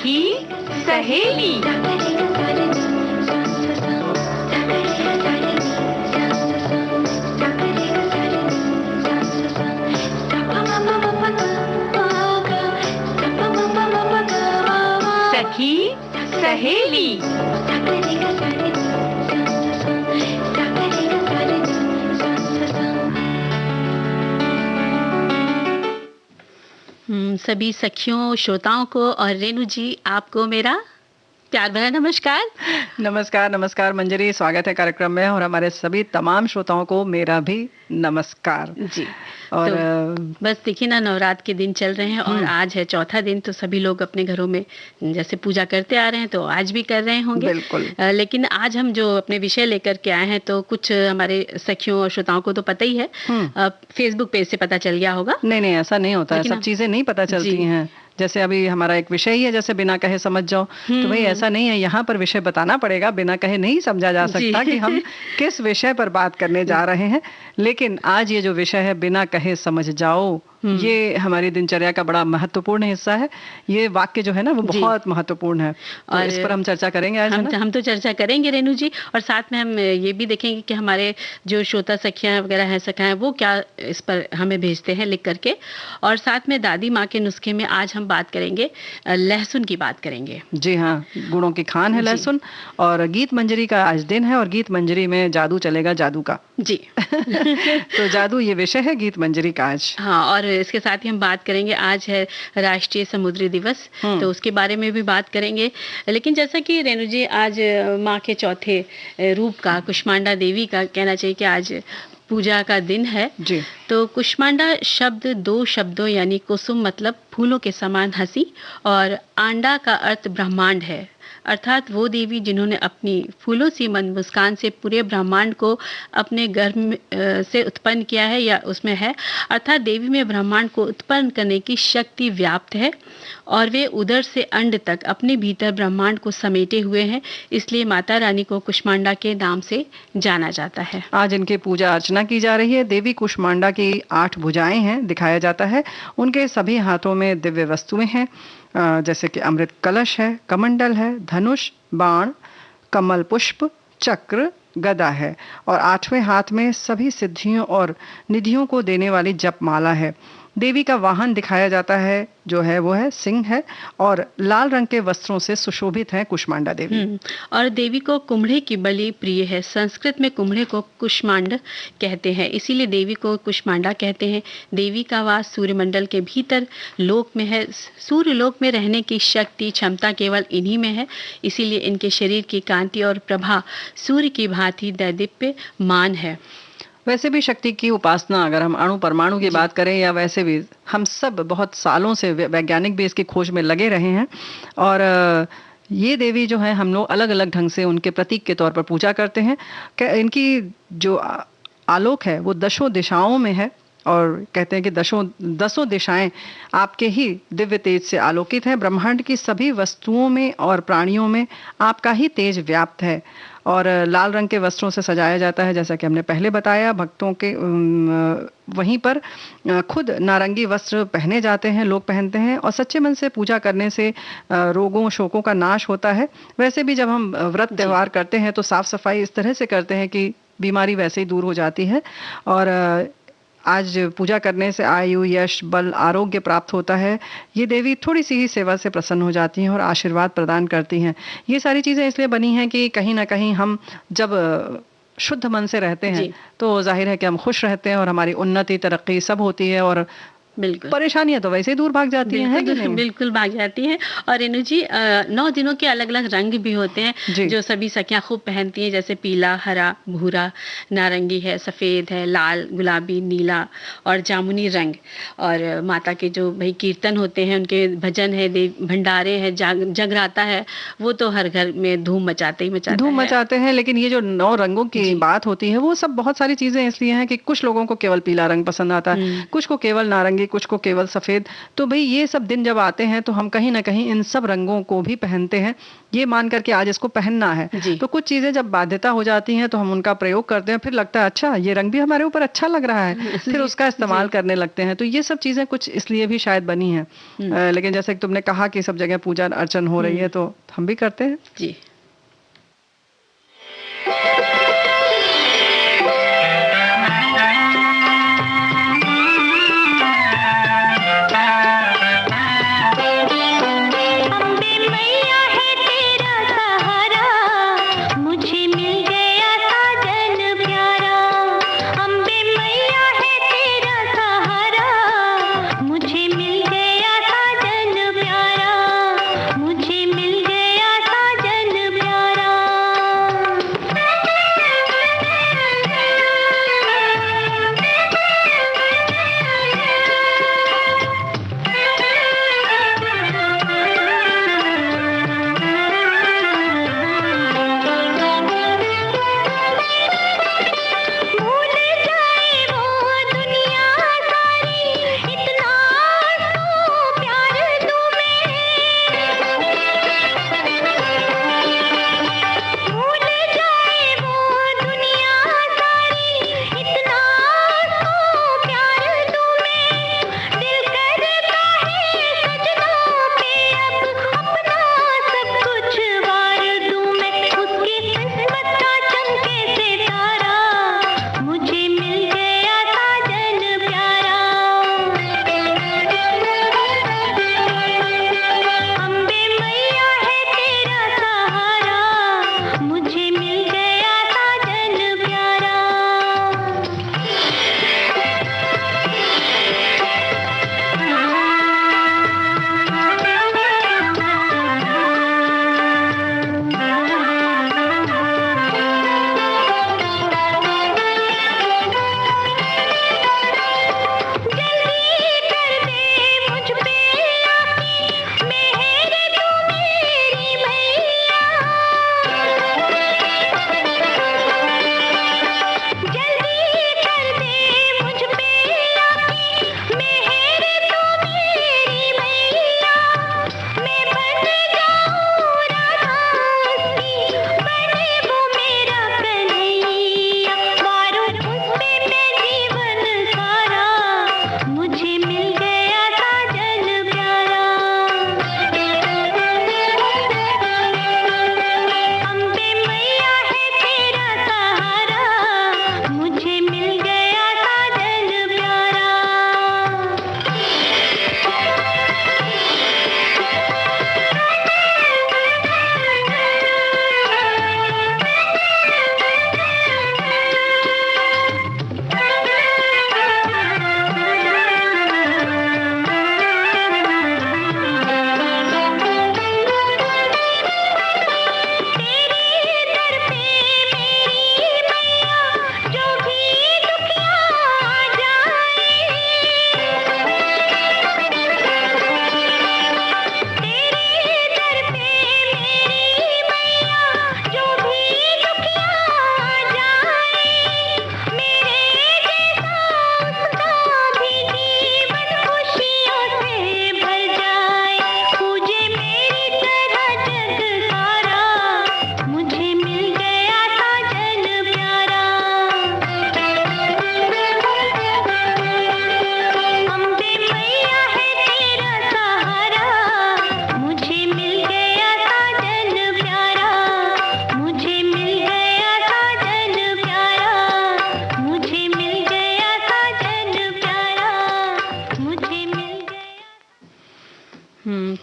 सखी सहेली। सखी सहेली। सभी सखियों, श्रोताओं को और रेणु जी आपको मेरा प्यार भरा नमस्कार। नमस्कार नमस्कार मंजरी, स्वागत है कार्यक्रम में और हमारे सभी तमाम श्रोताओं को मेरा भी नमस्कार जी। और तो बस देखिए ना, नवरात्र के दिन चल रहे हैं और आज है चौथा दिन, तो सभी लोग अपने घरों में जैसे पूजा करते आ रहे हैं तो आज भी कर रहे होंगे। बिल्कुल। लेकिन आज हम जो अपने विषय लेकर के आए हैं तो कुछ हमारे सखियों और श्रोताओं को तो पता ही है, फेसबुक पेज से पता चल गया होगा। नहीं नहीं, ऐसा नहीं होता है, सब चीजें नहीं पता चलती हैं। जैसे अभी हमारा एक विषय ही है, जैसे बिना कहे समझ जाओ, तो भाई ऐसा नहीं है, यहाँ पर विषय बताना पड़ेगा, बिना कहे नहीं समझा जा सकता कि हम किस विषय पर बात करने जा रहे हैं। लेकिन आज ये जो विषय है, बिना कहे समझ जाओ, ये हमारी दिनचर्या का बड़ा महत्वपूर्ण हिस्सा है। ये वाक्य जो है ना वो बहुत महत्वपूर्ण है, तो इस पर हम चर्चा करेंगे आज। हम तो चर्चा करेंगे रेणु जी, और साथ में हम ये भी देखेंगे कि हमारे जो श्रोता सखियां वगैरह हैं, सखा हैं, वो क्या इस पर हमें भेजते हैं लिख करके। और साथ में दादी माँ के नुस्खे में आज हम बात करेंगे, लहसुन की बात करेंगे। जी हाँ, गुणों की खान है लहसुन। और गीत मंजरी का आज दिन है और गीत मंजरी में जादू चलेगा, जादू का जी। तो जादू ये विषय है गीत मंजरी का आज। हाँ, और इसके साथ ही हम बात करेंगे, आज है राष्ट्रीय समुद्री दिवस, तो उसके बारे में भी बात करेंगे। लेकिन जैसा कि रेणु जी, आज माँ के चौथे रूप का, कुष्मांडा देवी का, कहना चाहिए कि आज पूजा का दिन है जी। तो कुष्मांडा शब्द दो शब्दों यानी कुसुम मतलब फूलों के समान हंसी और आंडा का अर्थ ब्रह्मांड है, अर्थात वो देवी जिन्होंने अपनी फूलों सी मंद मुस्कान से पूरे ब्रह्मांड को अपने गर्भ से उत्पन्न किया है या उसमें है। अर्थात देवी में ब्रह्मांड को उत्पन्न करने की शक्ति व्याप्त है और वे उदर से अंड तक अपने भीतर ब्रह्मांड को समेटे हुए हैं, इसलिए माता रानी को कुष्मांडा के नाम से जाना जाता है। आज इनकी पूजा अर्चना की जा रही है। देवी कुष्मांडा की 8 भुजाएं हैं, दिखाया जाता है। उनके सभी हाथों में दिव्य वस्तुएं हैं, जैसे कि अमृत कलश है, कमंडल है, धनुष, बाण, कमल पुष्प, चक्र, गदा है और 8वें हाथ में सभी सिद्धियों और निधियों को देने वाली जपमाला है। देवी का वाहन दिखाया जाता है, जो है वो है सिंह है और लाल रंग के वस्त्रों से सुशोभित है कुष्मांडा देवी। और देवी को कुम्हड़े की बलि प्रिय है। संस्कृत में कुम्हड़े को कुष्मांड कहते हैं, इसीलिए देवी को कुष्मांडा कहते हैं। देवी का वास सूर्यमंडल के भीतर लोक में है। सूर्य लोक में रहने की शक्ति क्षमता केवल इन्हीं में है, इसीलिए इनके शरीर की कांति और प्रभा सूर्य की भांति दैदीप्य मान है। वैसे भी शक्ति की उपासना, अगर हम अणु परमाणु की बात करें या वैसे भी, हम सब बहुत सालों से, वैज्ञानिक भी इसकी खोज में लगे रहे हैं और ये देवी जो है हम लोग अलग अलग ढंग से उनके प्रतीक के तौर पर पूजा करते हैं। इनकी जो आलोक है वो दशों दिशाओं में है और कहते हैं कि दसों दिशाएं आपके ही दिव्य तेज से आलोकित हैं। ब्रह्मांड की सभी वस्तुओं में और प्राणियों में आपका ही तेज व्याप्त है और लाल रंग के वस्त्रों से सजाया जाता है, जैसा कि हमने पहले बताया। भक्तों के वहीं पर खुद नारंगी वस्त्र पहने जाते हैं, लोग पहनते हैं और सच्चे मन से पूजा करने से रोगों शोकों का नाश होता है। वैसे भी जब हम व्रत त्यौहार करते हैं तो साफ सफाई इस तरह से करते हैं कि बीमारी वैसे ही दूर हो जाती है और आज पूजा करने से आयु, यश, बल, आरोग्य प्राप्त होता है। ये देवी थोड़ी सी ही सेवा से प्रसन्न हो जाती हैं और आशीर्वाद प्रदान करती हैं। ये सारी चीज़ें इसलिए बनी हैं कि कहीं ना कहीं हम जब शुद्ध मन से रहते हैं तो जाहिर है कि हम खुश रहते हैं और हमारी उन्नति, तरक्की सब होती है और बिल्कुल परेशानियां तो वैसे ही दूर भाग जाती हैं। बिल्कुल भाग जाती हैं। और रेणु जी, 9 दिनों के अलग अलग रंग भी होते हैं जो सभी सखियां खूब पहनती हैं, जैसे पीला, हरा, भूरा, नारंगी है, सफेद है, लाल, गुलाबी, नीला और जामुनी रंग। और माता के जो भाई कीर्तन होते हैं, उनके भजन है, भंडारे हैं, जगराता है, वो तो हर घर में धूम मचाते हैं। लेकिन ये जो 9 रंगों की बात होती है वो सब बहुत सारी चीजें इसलिए हैं कि कुछ लोगों को केवल पीला रंग पसंद आता है, कुछ को केवल नारंगी नारंगी, कुछ को केवल सफेद। तो भाई ये सब दिन जब आते हैं तो हम कहीं ना कहीं इन सब रंगों को भी पहनते हैं, ये मान करके आज इसको पहनना है। तो कुछ चीजें जब बाध्यता हो जाती हैं तो हम उनका प्रयोग करते हैं, फिर लगता है अच्छा ये रंग भी हमारे ऊपर अच्छा लग रहा है, फिर उसका इस्तेमाल करने लगते हैं। तो ये सब चीजें कुछ इसलिए भी शायद बनी हैं। लेकिन जैसे कि तुमने कहा कि सब जगह पूजा अर्चन हो रही है तो हम भी करते हैं जी।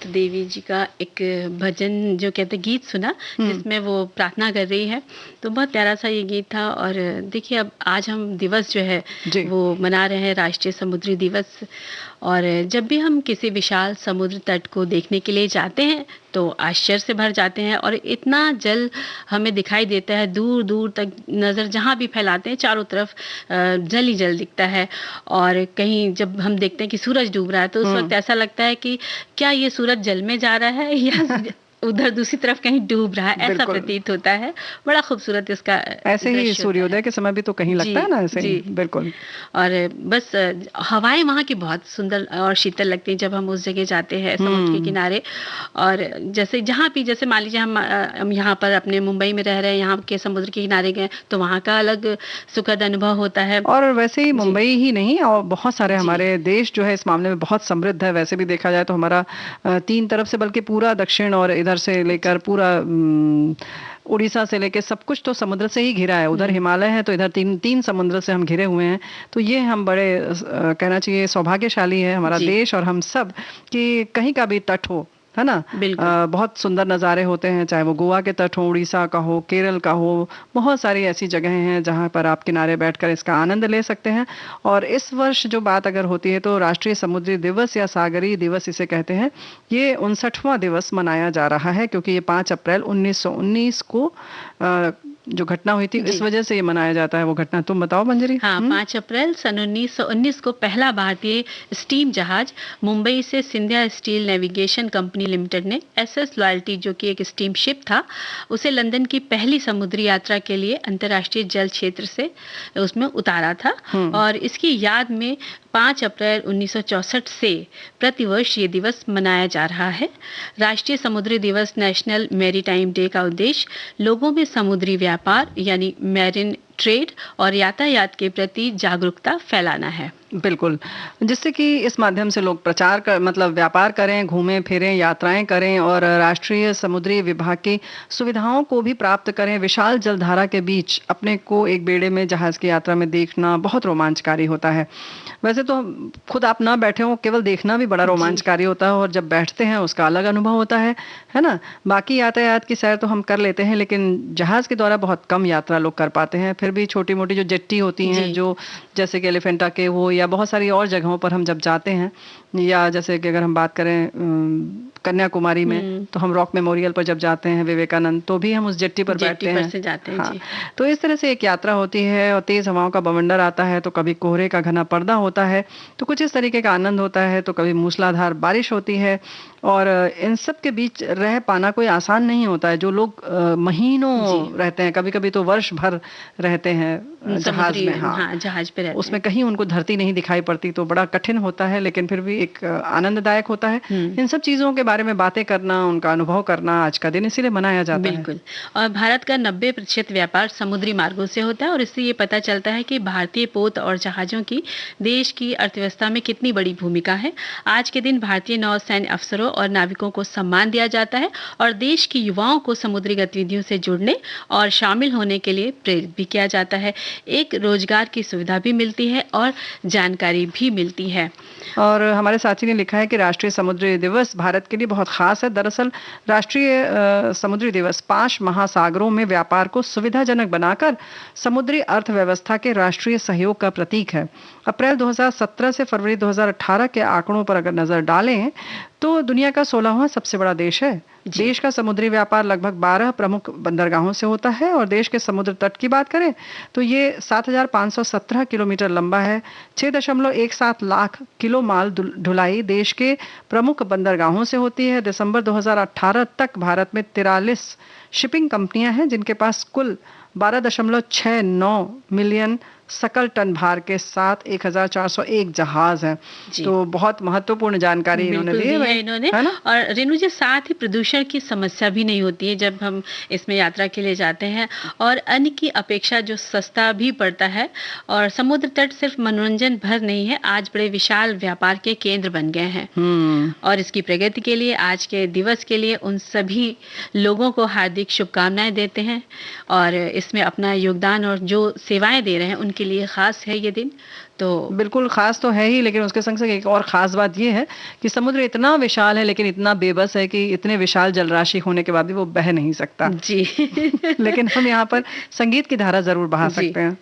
तो देवी जी का एक भजन जो कहते गीत सुना जिसमें वो प्रार्थना कर रही है, तो बहुत प्यारा सा ये गीत था। और देखिए अब आज हम दिवस जो है वो मना रहे हैं, राष्ट्रीय समुद्री दिवस। और जब भी हम किसी विशाल समुद्र तट को देखने के लिए जाते हैं तो आश्चर्य से भर जाते हैं, और इतना जल हमें दिखाई देता है, दूर दूर तक नज़र जहाँ भी फैलाते हैं चारों तरफ जल ही जल दिखता है। और कहीं जब हम देखते हैं कि सूरज डूब रहा है तो उस वक्त ऐसा लगता है कि क्या ये सूरज जल में जा रहा है या उधर दूसरी तरफ कहीं डूब रहा है, ऐसा बिल्कुल। प्रतीत होता है। बड़ा खूबसूरत इसका ऐसे ही दृश्य होता है। सूर्योदय के समय भी तो कहीं लगता जी, है ना ऐसे ही। जी। बिल्कुल। और बस हवाएँ वहाँ की बहुत सुंदर और शीतल लगती हैं जब हम उस जगह जाते हैं समुद्र के किनारे। और जैसे जहाँ भी, जैसे मान लीजिए हम यहाँ पर अपने मुंबई में रह रहे हैं, यहाँ के समुद्र के किनारे गए, तो वहाँ का अलग सुखद अनुभव होता है। और वैसे ही जी, मुंबई ही नहीं, और बहुत सारे जी। हमारे देश जो है इस मामले में बहुत समृद्ध है। वैसे भी देखा जाए तो हमारा तीन तरफ से, बल्कि पूरा दक्षिण और इधर से लेकर पूरा उड़ीसा से लेकर सब कुछ तो समुद्र से ही घिरा है। उधर हिमालय है तो इधर तीन तीन समुद्र से हम घिरे हुए हैं। तो ये हम बड़े कहना चाहिए सौभाग्यशाली है हमारा जी, देश और हम सब, कि कहीं का भी तट हो, है ना। बिल्कुल। बहुत सुंदर नज़ारे होते हैं, चाहे वो गोवा के तट हो, उड़ीसा का हो, केरल का हो। बहुत सारी ऐसी जगहें हैं जहां पर आप किनारे बैठकर इसका आनंद ले सकते हैं। और इस वर्ष जो बात अगर होती है तो राष्ट्रीय समुद्री दिवस या सागरीय दिवस इसे कहते हैं, ये 59वां दिवस मनाया जा रहा है, क्योंकि ये 5 अप्रैल 1919 को जो घटना हुई थी, इस जी। वजह से ये मनाया जाता है। वो घटना तुम बताओ मंजरी। हाँ, 5 अप्रैल सन 1919 को पहला भारतीय स्टीम जहाज मुंबई से Scindia steel navigation company limited ने एसएस लॉयल्टी, जो कि एक स्टीम शिप था, उसे लंदन की पहली समुद्री यात्रा के लिए अंतर्राष्ट्रीय जल क्षेत्र से उसमें उतारा था। और इसकी याद में 5 अप्रैल 1964 से प्रतिवर्ष ये दिवस मनाया जा रहा है। राष्ट्रीय समुद्री दिवस, नेशनल मैरीटाइम डे का उद्देश्य लोगों में समुद्री व्यापार यानी मैरिन ट्रेड और यातायात के प्रति जागरूकता फैलाना है। बिल्कुल, जिससे कि इस माध्यम से लोग प्रचार कर, मतलब व्यापार करें, घूमें फिरें, यात्राएं करें और राष्ट्रीय समुद्री विभाग की सुविधाओं को भी प्राप्त करें। विशाल जलधारा के बीच अपने को एक बेड़े में जहाज की यात्रा में देखना बहुत रोमांचकारी होता है। वैसे तो खुद आप ना बैठे हो, केवल देखना भी बड़ा जी, रोमांचकारी होता है, और जब बैठते हैं उसका अलग अनुभव होता है ना। बाकी यातायात की सैर तो हम कर लेते हैं, लेकिन जहाज के द्वारा बहुत कम यात्रा लोग कर पाते हैं। फिर भी छोटी मोटी जो जेट्टी होती हैं, जी, जो जैसे कि एलिफेंटा के हो या बहुत सारी और जगहों पर हम जब जाते हैं, या जैसे कि अगर हम बात करें कन्याकुमारी में, तो हम रॉक मेमोरियल पर जब जाते हैं, विवेकानंद, तो भी हम उस जेट्टी पर जेट्टी बैठते पर हैं। से जाते हैं। हाँ, जी, तो इस तरह से एक यात्रा होती है, और तेज हवाओं का बवंडर आता है तो कभी कोहरे का घना पर्दा होता है, तो कुछ इस तरीके का आनंद होता है, तो कभी मूसलाधार बारिश होती है। और इन सब के बीच रह पाना कोई आसान नहीं होता है। जो लोग महीनों जी। रहते हैं, कभी कभी तो वर्ष भर रहते हैं जहाज समुद्री, में, हाँ, हाँ, जहाज पे रहते उसमें हैं। कहीं उनको धरती नहीं दिखाई पड़ती, तो बड़ा कठिन होता है, लेकिन फिर भी एक आनंददायक होता है। इन सब चीजों के बारे में बातें करना, उनका अनुभव करना आज का दिन इसीलिए मनाया जाता है। बिल्कुल। और भारत का 90% व्यापार समुद्री मार्गों से होता है, और इससे ये पता चलता है कि भारतीय पोत और जहाज़ों की देश की अर्थव्यवस्था में कितनी बड़ी भूमिका है। आज के दिन भारतीय नौसैन्य अफसरों और नाविकों को सम्मान दिया जाता है, और देश की युवाओं को समुद्री गतिविधियों से जुड़ने और शामिल होने के लिए प्रेरित भी किया जाता है। एक रोजगार की सुविधा भी मिलती है और जानकारी भी मिलती है। और हमारे साथी ने लिखा है कि राष्ट्रीय समुद्री दिवस भारत के लिए बहुत खास है। दरअसल राष्ट्रीय समुद्री दिवस 5 महासागरों में व्यापार को सुविधाजनक बनाकर समुद्री अर्थव्यवस्था के राष्ट्रीय सहयोग का प्रतीक है। अप्रैल 2017 से फरवरी 2018 के आंकड़ों पर अगर नजर डालें तो दुनिया का 16वां सबसे बड़ा देश है। देश का समुद्री व्यापार लगभग 12 प्रमुख बंदरगाहों से होता है, और देश के समुद्र तट की बात करें तो ये 7,517 किलोमीटर लंबा है। 6.17 लाख किलो माल ढुलाई देश के प्रमुख बंदरगाहों से होती है। दिसंबर 2018 तक भारत में 43 शिपिंग कंपनियां हैं, जिनके पास कुल 12.69 मिलियन सकल टन भार के साथ 1,401 जहाज हैं। तो बहुत महत्वपूर्ण जानकारी इन्होंने दी है भाई, इन्होंने। है ना। और रेणु जी, साथ ही प्रदूषण की समस्या भी नहीं होती है जब हम इसमें यात्रा के लिए जाते हैं, और अन्य की अपेक्षा जो सस्ता भी पड़ता है। और समुद्र तट सिर्फ मनोरंजन भर नहीं है, आज बड़े विशाल व्यापार के केंद्र बन गए हैं। और इसकी प्रगति के लिए, आज के दिवस के लिए उन सभी लोगों को हार्दिक शुभकामनाएं देते हैं, और इसमें अपना योगदान और जो सेवाएं दे रहे हैं उनके लिए खास है ये दिन। तो बिल्कुल खास तो है ही, लेकिन उसके संग संग एक और खास बात ये है कि समुद्र इतना विशाल है, लेकिन इतना बेबस है कि इतने विशाल जलराशि होने के बाद भी वो बह नहीं सकता। जी लेकिन हम यहाँ पर संगीत की धारा जरूर बहा सकते हैं।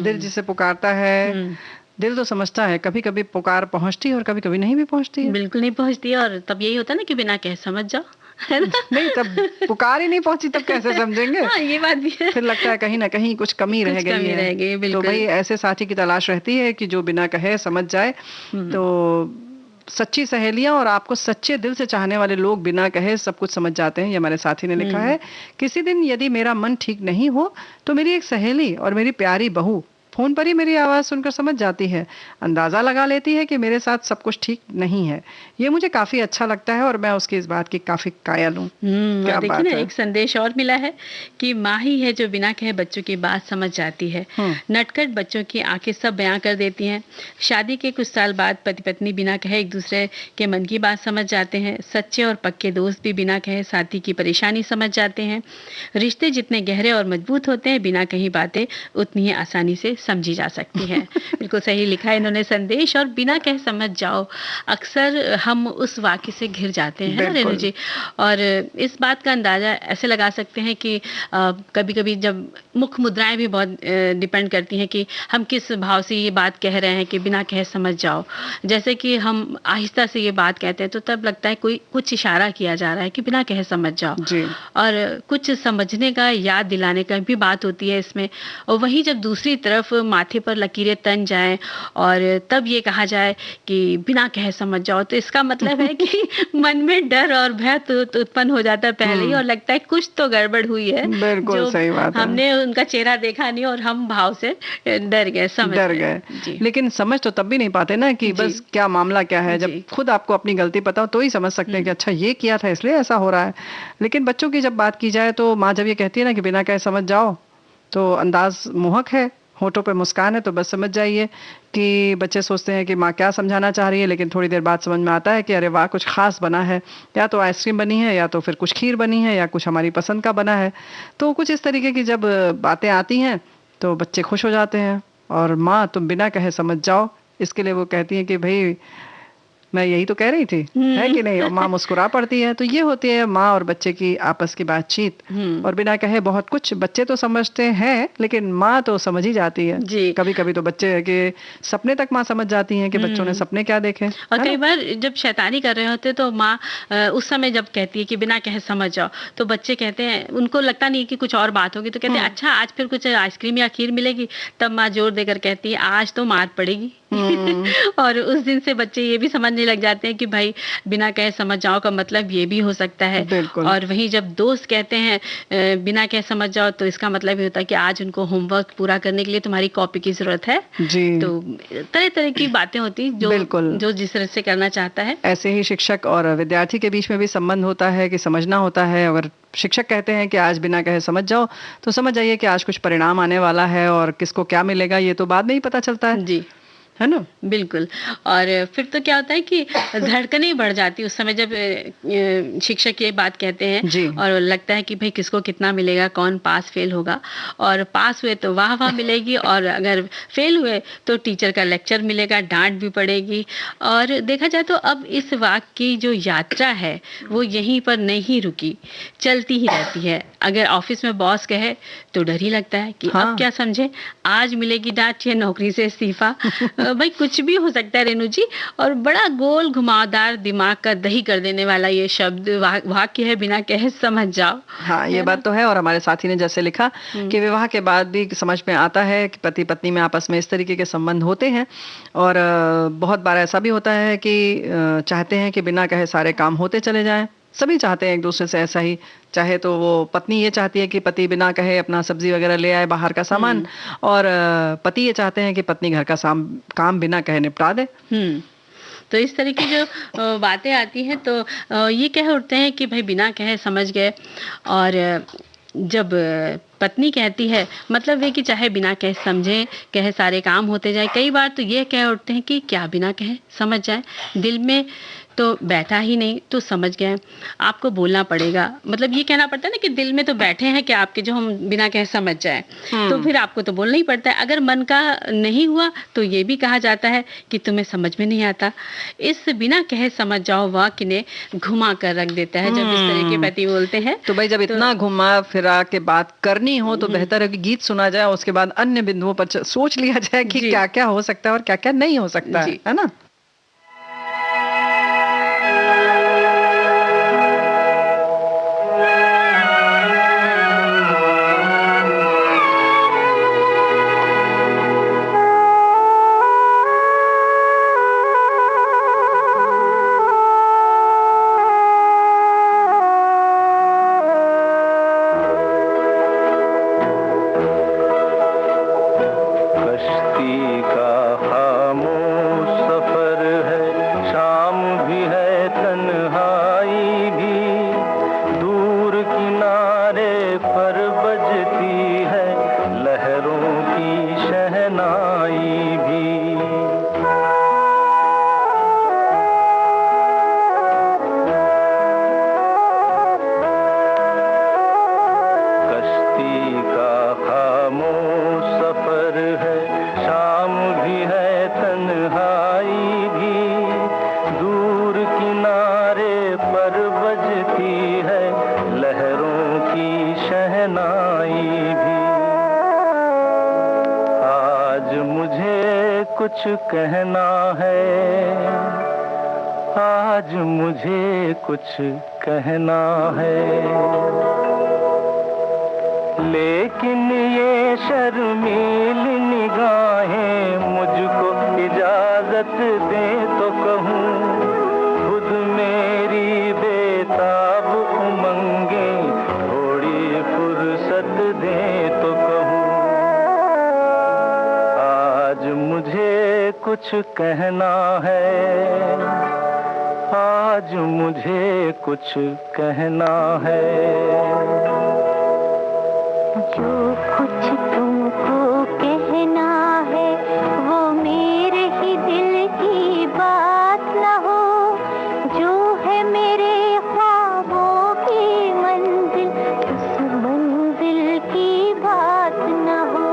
दिल जिसे पुकारता है, दिल तो समझता है, कभी कभी पुकार पहुंचती है और कभी कभी नहीं भी पहुंचती है। बिल्कुल नहीं पहुंचती है, और तब यही होता है ना कि बिना कहे समझ जाओ, है ना? नहीं, तब पुकार ही नहीं पहुंची, तब कैसे समझेंगे? हाँ, ये बात भी है। फिर लगता है कहीं ना कहीं कुछ कमी रह कुछ गई कमी है। रह गई, तो बिल्कुल। भाई ऐसे साथी की तलाश रहती है कि जो बिना कहे समझ जाए। तो सच्ची सहेलियां और आपको सच्चे दिल से चाहने वाले लोग बिना कहे सब कुछ समझ जाते हैं। ये हमारे साथी ने लिखा है, किसी दिन यदि मेरा मन ठीक नहीं हो तो मेरी एक सहेली और मेरी प्यारी बहू फोन पर ही मेरी आवाज सुनकर समझ जाती है, अंदाजा लगा लेती है कि मेरे साथ सब कुछ ठीक नहीं है। ये मुझे काफी अच्छा लगता है और मैं उसकी इस बात की काफी कायल हूँ। और क्या देखिए बात ना, है। एक संदेश और मिला है कि माँ ही है जो बिना कहे बच्चों की बात समझ जाती है। नटखट बच्चों की आंखें सब बयां कर देती हैं। शादी के कुछ साल बाद पति पत्नी बिना कहे एक दूसरे के मन की बात समझ जाते हैं। सच्चे और पक्के दोस्त भी बिना कहे साथी की परेशानी समझ जाते हैं। रिश्ते जितने गहरे और मजबूत होते हैं, बिना कही बातें उतनी ही आसानी से समझी जा सकती हैं। बिल्कुल सही लिखा है इन्होंने संदेश। और बिना कहे समझ जाओ, अक्सर हम उस वाक्य से घिर जाते हैं ना रेणु जी। और इस बात का अंदाजा ऐसे लगा सकते हैं कि कभी-कभी जब मुख मुद्राएं भी बहुत डिपेंड करती हैं कि हम किस भाव से ये बात कह रहे हैं कि बिना कहे समझ जाओ। जैसे कि हम आहिस्ता से ये बात कहते हैं तो तब लगता है कोई कुछ इशारा किया जा रहा है कि बिना कहे समझ जाओ। और कुछ समझने का, याद दिलाने का भी बात होती है इसमें। और वहीं जब दूसरी तरफ माथे पर लकीरें तन जाएं और तब ये कहा जाए कि बिना कहे समझ जाओ, तो इसका मतलब है कि मन में डर और भय तो उत्पन्न हो जाता है पहले ही, और लगता है कुछ तो गड़बड़ हुई है। बिल्कुल जो सही बात है। हमने उनका चेहरा देखा नहीं और हम भाव से डर गए, समझ गए। लेकिन समझ तो तब भी नहीं पाते ना कि बस क्या मामला क्या है। जब खुद आपको अपनी गलती पता हो तो ही समझ सकते हैं कि अच्छा ये किया था इसलिए ऐसा हो रहा है। लेकिन बच्चों की जब बात की जाए तो माँ जब ये कहती है ना कि बिना कहे समझ जाओ, तो अंदाज मोहक है, होठों पे मुस्कान है, तो बस समझ जाइए कि बच्चे सोचते हैं कि माँ क्या समझाना चाह रही है। लेकिन थोड़ी देर बाद समझ में आता है कि अरे वाह, कुछ खास बना है, या तो आइसक्रीम बनी है, या तो फिर कुछ खीर बनी है, या कुछ हमारी पसंद का बना है। तो कुछ इस तरीके की जब बातें आती हैं तो बच्चे खुश हो जाते हैं। और माँ तुम बिना कहे समझ जाओ, इसके लिए वो कहती हैं कि भाई मैं यही तो कह रही थी, है कि नहीं। और माँ मुस्कुरा पड़ती है। तो ये होती है माँ और बच्चे की आपस की बातचीत। और बिना कहे बहुत कुछ बच्चे तो समझते हैं, लेकिन माँ तो समझ ही जाती है। कभी कभी तो बच्चे के सपने तक माँ समझ जाती हैं कि बच्चों ने सपने क्या देखे। और कई बार जब शैतानी कर रहे होते तो माँ उस समय जब कहती है कि बिना कहे समझ जाओ, तो बच्चे कहते हैं, उनको लगता नहीं कि कुछ और बात होगी, तो कहते हैं अच्छा आज फिर कुछ आइसक्रीम या खीर मिलेगी। तब माँ जोर देकर कहती है आज तो मार पड़ेगी। और उस दिन से बच्चे ये भी समझने लग जाते हैं कि भाई बिना कहे समझ जाओ का मतलब ये भी हो सकता है। और वहीं जब दोस्त कहते हैं बिना कहे समझ जाओ, तो इसका मतलब ये होता है कि आज उनको होमवर्क पूरा करने के लिए तुम्हारी कॉपी की जरूरत है। तो तरह तरह की बातें होती जो जिस तरह से करना चाहता है। ऐसे ही शिक्षक और विद्यार्थी के बीच में भी संबंध होता है कि समझना होता है। अगर शिक्षक कहते हैं कि आज बिना कहे समझ जाओ, तो समझ जाइए कि आज कुछ परिणाम आने वाला है, और किसको क्या मिलेगा ये तो बाद में ही पता चलता है। जी, है ना। बिल्कुल। और फिर तो क्या होता है कि धड़कनें बढ़ जाती उस समय जब शिक्षक ये बात कहते हैं, और लगता है कि भाई किसको कितना मिलेगा, कौन पास फेल होगा। और पास हुए तो वाह वाह मिलेगी, और अगर फेल हुए तो टीचर का लेक्चर मिलेगा, डांट भी पड़ेगी। और देखा जाए तो अब इस वाक्य की जो यात्रा है वो यहीं पर नहीं रुकी, चलती ही रहती है। अगर ऑफिस में बॉस कहे तो डर ही लगता है कि अब क्या समझे, आज मिलेगी डांट या नौकरी से इस्तीफा। भाई कुछ भी हो सकता है रेणु जी। और बड़ा गोल घुमावदार, दिमाग का दही कर देने वाला ये शब्द वाक्य है, बिना कहे समझ जाओ। हाँ, ये बात तो है। और हमारे साथी ने जैसे लिखा कि विवाह के बाद भी समझ में आता है कि पति पत्नी में आपस में इस तरीके के संबंध होते हैं। और बहुत बार ऐसा भी होता है कि चाहते हैं कि बिना कहे सारे काम होते चले जाएं। सभी चाहते हैं एक दूसरे से ऐसा ही। चाहे तो वो पत्नी ये चाहती है कि पति बिना कहे अपना सब्जी वगैरह ले आए, बाहर का सामान, और पति ये चाहते हैं कि पत्नी घर का काम बिना कहे निपटा दे। तो इस तरह की जो बातें आती हैं तो ये कह उठते हैं कि भाई बिना कहे समझ गए। और जब पत्नी कहती है मतलब है कि चाहे बिना कहे समझे, कहे सारे काम होते जाए। कई बार तो ये कह उठते हैं कि क्या बिना कहे समझ जाए। दिल में तो बैठा ही नहीं तो समझ गए, आपको बोलना पड़ेगा। मतलब ये कहना पड़ता है ना कि दिल में तो बैठे हैं कि आपके, जो हम बिना कहे समझ जाए, तो फिर आपको तो बोलना ही पड़ता है। अगर मन का नहीं हुआ तो ये भी कहा जाता है कि तुम्हें समझ में नहीं आता। इस बिना कहे समझ जाओ वाक्य ने घुमा कर रख देता है जब इस तरह के पति बोलते हैं। तो भाई जब इतना घुमा फिरा के बात करनी हो तो बेहतर है कि गीत सुना जाए, उसके बाद अन्य बिंदुओं पर सोच लिया जाए कि क्या क्या हो सकता है और क्या क्या नहीं हो सकता है ना। कुछ कहना है, आज मुझे कुछ कहना है, लेकिन ये शर्मीली निगाहें मुझको इजाजत दे तो कहूँ, खुद मेरी बेताब उमंगे थोड़ी फुर्सत दे तो कहूँ। आज मुझे कुछ कहना है, आज मुझे कुछ कहना है। जो कुछ तुमको कहना है वो मेरे ही दिल की बात न हो, जो है मेरे ख्वाबों की मंजिल उस मंजिल की बात न हो।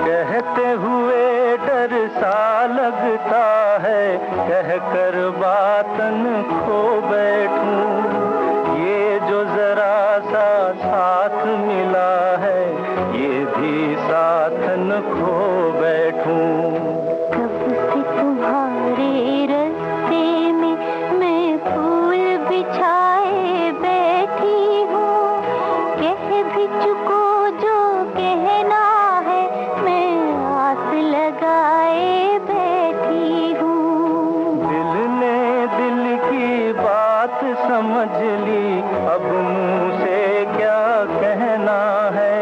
कहते हुए डर सा लगता है, कहकर बातन खो बैठूं, ये जो जरा सा साथ मिला है ये भी साथ न खो बैठूं। कब से तुम्हारे रास्ते में मैं फूल बिछाए बैठी हूँ, कह भी चुको जो कहना है मैं आस लगाए बैठी हूँ। दिल ने दिल की बात समझ ली, अब मुँह से क्या कहना है,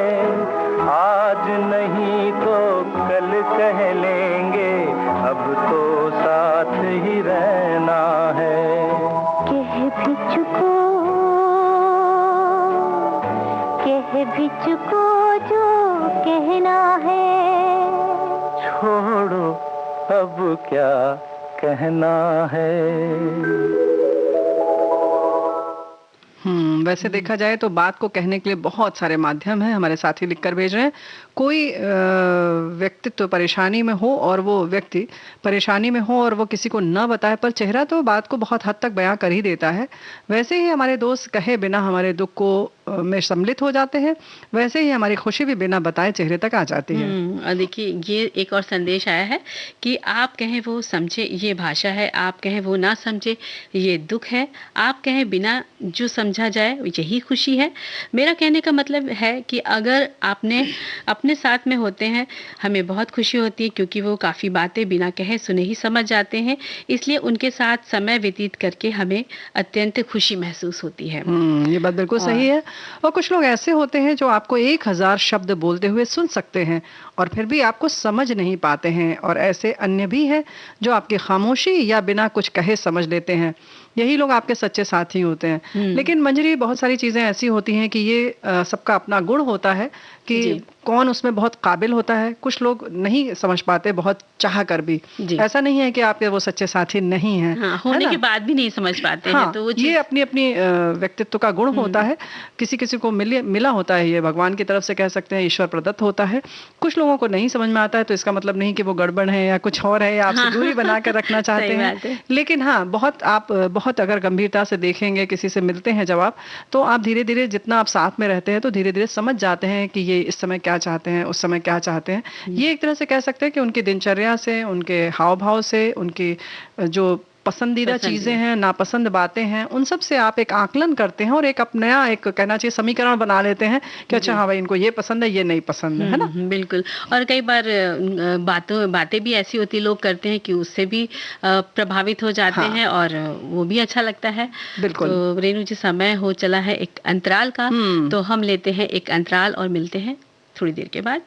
आज नहीं तो कल कह लेंगे, अब तो साथ ही रहना है। कह भी चुको जो कहना है, छोड़ो अब क्या कहना है। वैसे देखा जाए तो बात को कहने के लिए बहुत सारे माध्यम हैं। हमारे साथी लिखकर भेज रहे हैं, कोई व्यक्तित्व परेशानी में हो और वो व्यक्ति परेशानी में हो और वो किसी को न बताए, पर चेहरा तो बात को बहुत हद तक बयां कर ही देता है। वैसे ही हमारे दोस्त कहे बिना हमारे दुख को में सम्मिलित हो जाते हैं, वैसे ही हमारी खुशी भी बिना बताए चेहरे तक आ जाती है। और देखिए ये एक और संदेश आया है कि आप कहें वो समझे ये भाषा है, आप कहें वो ना समझे ये दुख है, आप कहें बिना जो समझा जाए यही खुशी है। मेरा कहने का मतलब है कि अगर आपने अपने साथ में होते हैं हमें बहुत खुशी होती है, क्योंकि वो काफ़ी बातें बिना कहे सुने ही समझ जाते हैं, इसलिए उनके साथ समय व्यतीत करके हमें अत्यंत खुशी महसूस होती है। ये बात बिल्कुल सही है। और कुछ लोग ऐसे होते हैं जो आपको 1000 शब्द बोलते हुए सुन सकते हैं और फिर भी आपको समझ नहीं पाते हैं, और ऐसे अन्य भी हैं जो आपकी खामोशी या बिना कुछ कहे समझ लेते हैं। यही लोग आपके सच्चे साथी होते हैं। लेकिन मंजरी बहुत सारी चीजें ऐसी होती हैं कि ये सबका अपना गुण होता है कि कौन उसमें बहुत काबिल होता है, कुछ लोग नहीं समझ पाते बहुत चाह कर भी। जी। ऐसा नहीं है कि आपके वो सच्चे साथी नहीं हैं, हाँ, है होने ना? के बाद भी नहीं समझ पाते हाँ, हैं, तो वो ये चीज़ अपनी अपनी व्यक्तित्व का गुण होता है। किसी किसी को मिला होता है, ये भगवान की तरफ से कह सकते हैं, ईश्वर प्रदत्त होता है। कुछ लोगों को नहीं समझ में आता है, तो इसका मतलब नहीं कि वो गड़बड़ है या कुछ और है या आपसे हाँ, दूरी बना कर रखना चाहते सही हैं। बात है। लेकिन हाँ, बहुत अगर गंभीरता से देखेंगे, किसी से मिलते हैं जब आप, तो आप धीरे धीरे जितना आप साथ में रहते हैं तो धीरे धीरे समझ जाते हैं कि ये इस समय क्या चाहते हैं, उस समय क्या चाहते हैं। ये एक तरह से कह सकते हैं कि उनकी दिनचर्या से, उनके हाव भाव से, उनकी जो पसंदीदा चीजें हैं, नापसंद बातें हैं, उन सब से आप एक आकलन करते हैं और एक नया, एक कहना चाहिए, समीकरण बना लेते हैं कि अच्छा हाँ भाई, इनको ये पसंद है, ये नहीं पसंद है ना? बिल्कुल। और कई बार बातें भी ऐसी होती लोग करते हैं कि उससे भी प्रभावित हो जाते हाँ। हैं और वो भी अच्छा लगता है। बिल्कुल। तो रेणु जी, समय हो चला है एक अंतराल का, तो हम लेते हैं एक अंतराल और मिलते हैं थोड़ी देर के बाद।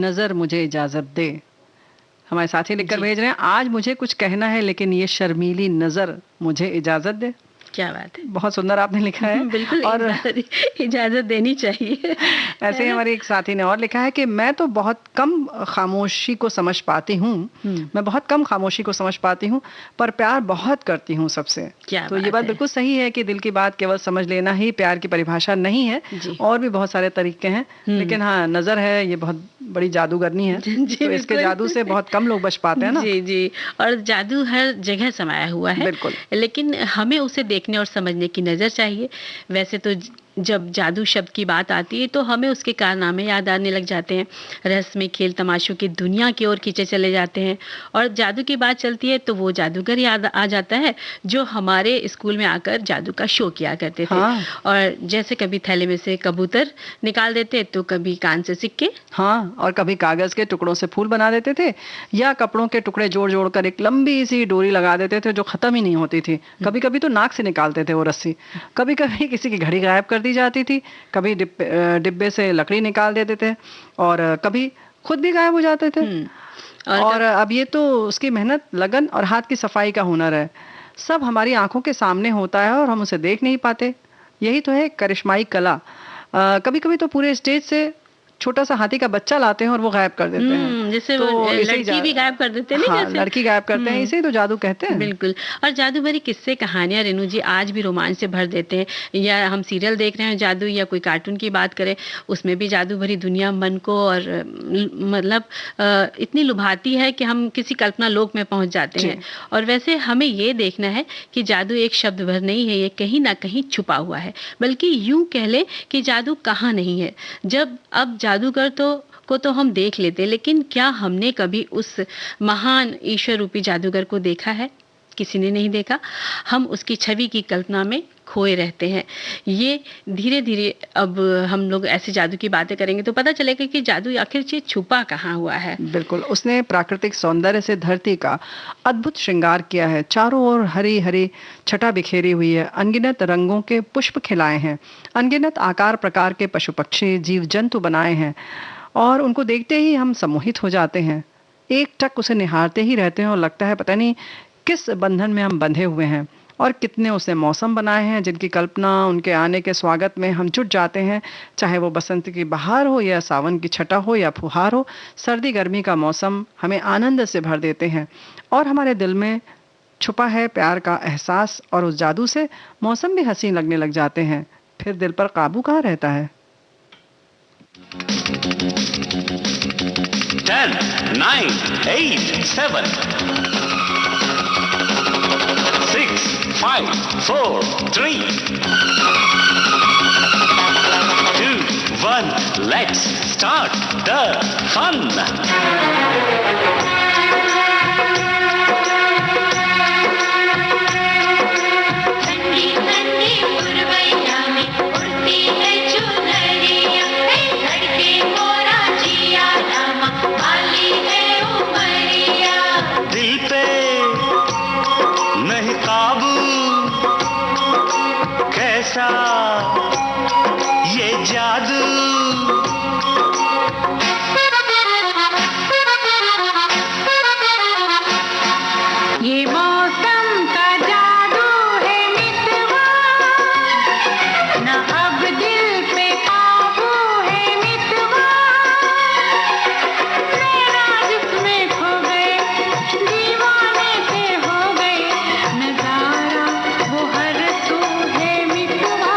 नजर मुझे इजाजत दे। हमारे साथी लिखकर भेज रहे हैं, आज मुझे कुछ कहना है लेकिन ये शर्मीली नजर मुझे इजाजत दे। क्या बात है, बहुत सुंदर आपने लिखा है। बिल्कुल। और इजाजत देनी चाहिए। ऐसे ही हमारी एक साथी ने और लिखा है कि मैं तो बहुत कम खामोशी को समझ पाती हूँ, मैं बहुत कम खामोशी को समझ पाती हूँ, पर प्यार बहुत करती हूँ सबसे। तो ये बात बिल्कुल सही है कि दिल की बात केवल समझ लेना ही प्यार की परिभाषा नहीं है, और भी बहुत सारे तरीके हैं। लेकिन हाँ, नजर है ये बहुत बड़ी जादूगरनी है, तो इसके जादू से बहुत कम लोग बच पाते हैं ना। जी जी, और जादू हर जगह समाया हुआ है, बिल्कुल। लेकिन हमें उसे देखने और समझने की नजर चाहिए। वैसे तो जब जादू शब्द की बात आती है तो हमें उसके कारनामे याद आने लग जाते हैं, रहस्यमय खेल तमाशों की दुनिया की ओर खींचे चले जाते हैं, और जादू की बात चलती है तो वो जादूगर याद आ जाता है जो हमारे स्कूल में आकर जादू का शो किया करते थे। हाँ। और जैसे कभी थैले में से कबूतर निकाल देते तो कभी कान से सिक्के, हाँ, और कभी कागज के टुकड़ों से फूल बना देते थे, या कपड़ों के टुकड़े जोड़ जोड़ कर एक लंबी सी डोरी लगा देते थे जो खत्म ही नहीं होती थी। कभी कभी तो नाक से निकालते थे वो रस्सी, कभी कभी किसी की घड़ी गायब कर दी जाती थी, कभी डिब्बे से लकड़ी निकाल देते थे, और कभी खुद भी गायब हो जाते थे। और अब ये तो उसकी मेहनत, लगन और हाथ की सफाई का हुनर है, सब हमारी आंखों के सामने होता है और हम उसे देख नहीं पाते। यही तो है करिश्माई कला। कभी कभी तो पूरे स्टेज से छोटा सा हाथी का बच्चा लाते हैं और वो गायब कर देते हैं, जैसे तो लड़की भी गायब कर देते हैं, नहीं? हाँ, जैसे लड़की गायब करते हैं, इसे तो जादू कहते हैं। बिल्कुल। और जादू भरी किस्से कहानियां रेणु जी आज भी रोमांच से भर देते हैं। या हम सीरियल देख रहे हैं जादू, या कोई कार्टून की बात करें, उसमें भी जादू भरी दुनिया मन को और मतलब इतनी लुभाती है कि हम किसी कल्पना लोक में पहुंच जाते हैं। और वैसे हमें ये देखना है कि जादू एक शब्द भर नहीं है, ये कहीं ना कहीं छुपा हुआ है, बल्कि यूं कह ले कि जादू कहाँ नहीं है। जब अब जादूगर को तो हम देख लेते, लेकिन क्या हमने कभी उस महान ईश्वर रूपी जादूगर को देखा है? किसी ने नहीं देखा। हम उसकी छवि की कल्पना में खोए रहते हैं। ये धीरे धीरे अब हम लोग ऐसे जादू की बातें करेंगे तो पता चलेगा कि जादू आखिर से छुपा कहाँ हुआ है। बिल्कुल, उसने प्राकृतिक सौंदर्य से धरती का अद्भुत श्रृंगार किया है। चारों ओर हरी हरी छटा बिखेरी हुई है, अनगिनत रंगों के पुष्प खिलाए हैं, अनगिनत आकार प्रकार के पशु पक्षी जीव जंतु बनाए हैं, और उनको देखते ही हम सम्मोहित हो जाते हैं। एक टक उसे निहारते ही रहते हैं और लगता है पता नहीं किस बंधन में हम बंधे हुए हैं। और कितने उसने मौसम बनाए हैं जिनकी कल्पना उनके आने के स्वागत में हम जुट जाते हैं, चाहे वो बसंत की बहार हो या सावन की छटा हो या फुहार हो। सर्दी गर्मी का मौसम हमें आनंद से भर देते हैं, और हमारे दिल में छुपा है प्यार का एहसास, और उस जादू से मौसम भी हसीन लगने लग जाते हैं। फिर दिल पर काबू कहाँ रहता है। 10, 9, 8, 7, 6, 5, 4, 3, 2, 1, let's start the fun. ये जादू ये मौसम का जादू है मितवा, न अब दिल पे काबू है मितवा। मेरा जिसमें खो गए, दीवाने से हो गए, नजारा वो हर सू है मितवा।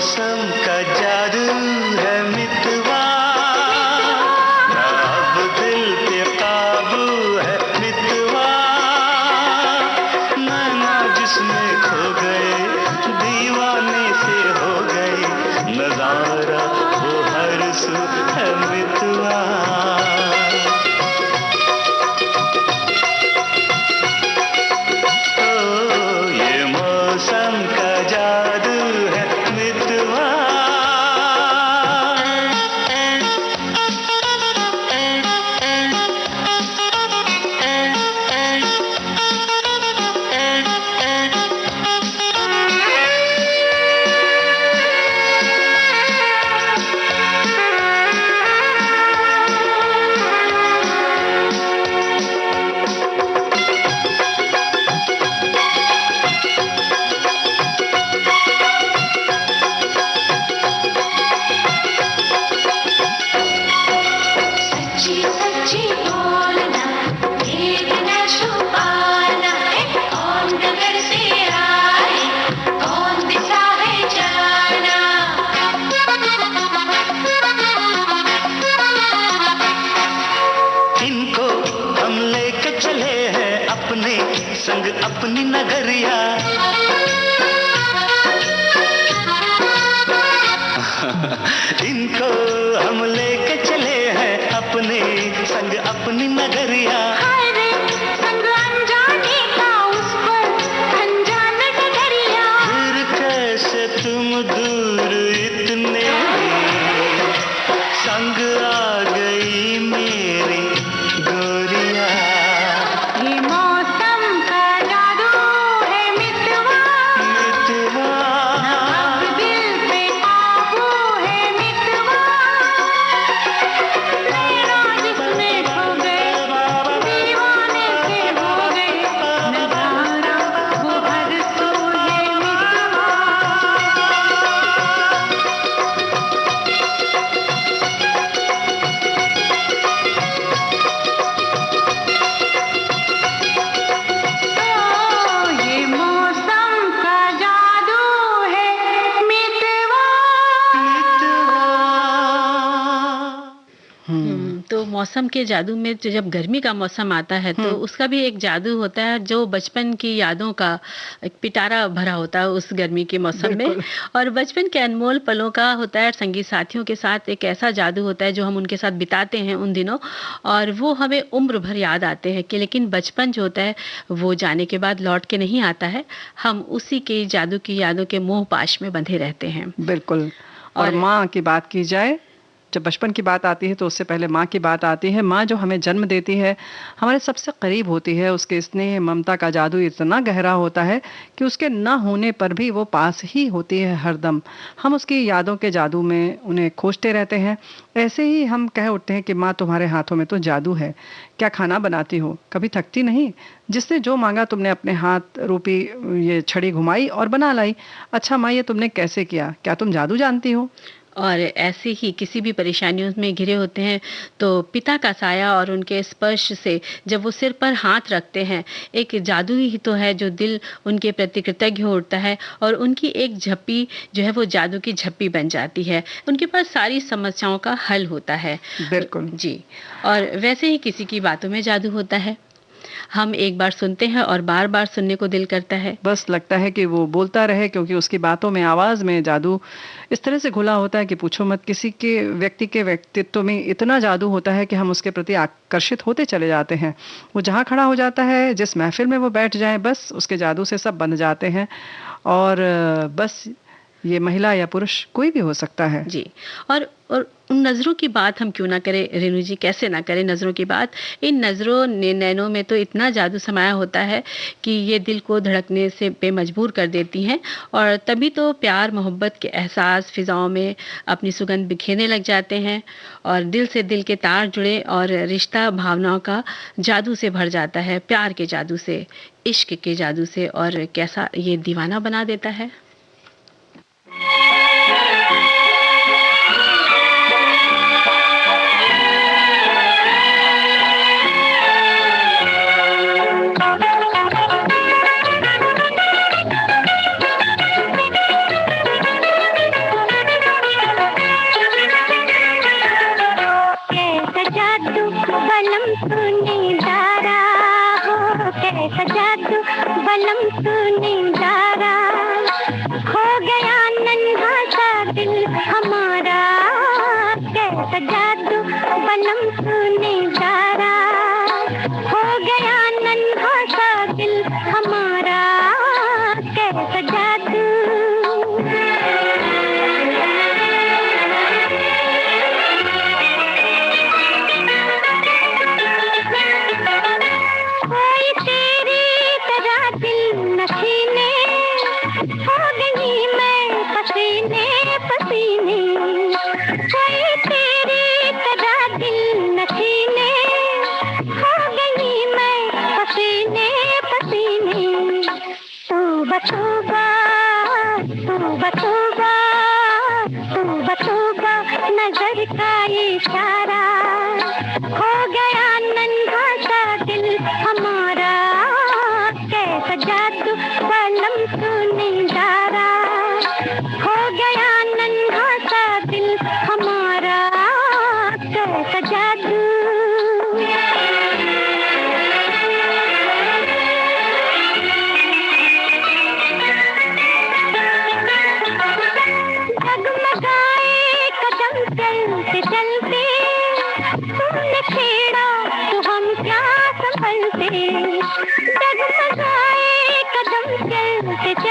मौसम का जादू है मितवा, ना अब दिल पे काबू है मितवा, नैना जिसमें खो गए दीवाने से हो गए, नजारा वो हर सू है मितवा। मौसम का जादू है मितवा। सच्ची सच्ची बोलना, भेद न छुपाना, कौन नगर से आए, कौन दिशा है जाना। इनको हम लेके चले हैं अपने संग अपनी नगरिया, इनको हम लेके चले हैं अपने संग अपनी नगरिया। हरे संग अनजाने का उस पर अनजान डगरिया। फिर कैसे तुम दूर इतने संग आ गई मेरी गोरिया। ये मौसम का जादू है मितवा, मितवा अब दिल पे काबू है मितवा, नैना जिसमें खो गए दीवाने से हो गए, नजारा वो हर सू है मितवा। ये मौसम का जादू है मितवा। तो मौसम के जादू में जो जब गर्मी का मौसम आता है तो उसका भी एक जादू होता है जो बचपन की यादों का एक पिटारा भरा होता है उस गर्मी के मौसम में, और बचपन के अनमोल पलों का होता है संगी साथियों के साथ एक ऐसा जादू होता है जो हम उनके साथ बिताते हैं उन दिनों, और वो हमें उम्र भर याद आते हैं कि लेकिन बचपन जो होता है वो जाने के बाद लौट के नहीं आता है, हम उसी के जादू की यादों के मोह पाश में बंधे रहते हैं। बिल्कुल। और माँ की बात की जाए, जब बचपन की बात आती है तो उससे पहले माँ की बात आती है। माँ जो हमें जन्म देती है, हमारे सबसे करीब होती है, उसके स्नेह ममता का जादू इतना गहरा होता है कि उसके न होने पर भी वो पास ही होती है हरदम। हम उसकी यादों के जादू में उन्हें खोजते रहते हैं। ऐसे ही हम कह उठते हैं कि माँ तुम्हारे हाथों में तो जादू है, क्या खाना बनाती हो, कभी थकती नहीं, जिसने जो मांगा तुमने अपने हाथ रूपी ये छड़ी घुमाई और बना लाई। अच्छा माँ, ये तुमने कैसे किया, क्या तुम जादू जानती हो? और ऐसे ही किसी भी परेशानियों में घिरे होते हैं तो पिता का साया और उनके स्पर्श से जब वो सिर पर हाथ रखते हैं, एक जादू ही तो है जो दिल उनके प्रति कृतज्ञ हो उठता है, और उनकी एक झप्पी जो है वो जादू की झप्पी बन जाती है। उनके पास सारी समस्याओं का हल होता है। बिल्कुल जी। और वैसे ही किसी की बातों में जादू होता है, हम एक बार सुनते हैं और बार बार सुनने को दिल करता है। बस लगता है कि वो बोलता रहे, क्योंकि उसकी बातों में, आवाज में जादू इस तरह से घुला होता है कि पूछो मत। किसी के व्यक्ति के व्यक्तित्व में इतना जादू होता है कि हम उसके प्रति आकर्षित होते चले जाते हैं। वो जहाँ खड़ा हो जाता है, जिस महफिल में वो बैठ जाए, बस उसके जादू से सब बंध जाते हैं। और बस ये महिला या पुरुष कोई भी हो सकता है। जी। और उन नज़रों की बात हम क्यों ना करें रेणु जी, कैसे ना करें नज़रों की बात। इन नज़रों नैनों में तो इतना जादू समाया होता है कि ये दिल को धड़कने से पे मजबूर कर देती हैं, और तभी तो प्यार मोहब्बत के एहसास फिजाओं में अपनी सुगंध बिखेरने लग जाते हैं, और दिल से दिल के तार जुड़े और रिश्ता भावनाओं का जादू से भर जाता है, प्यार के जादू से, इश्क के जादू से, और कैसा ये दीवाना बना देता है।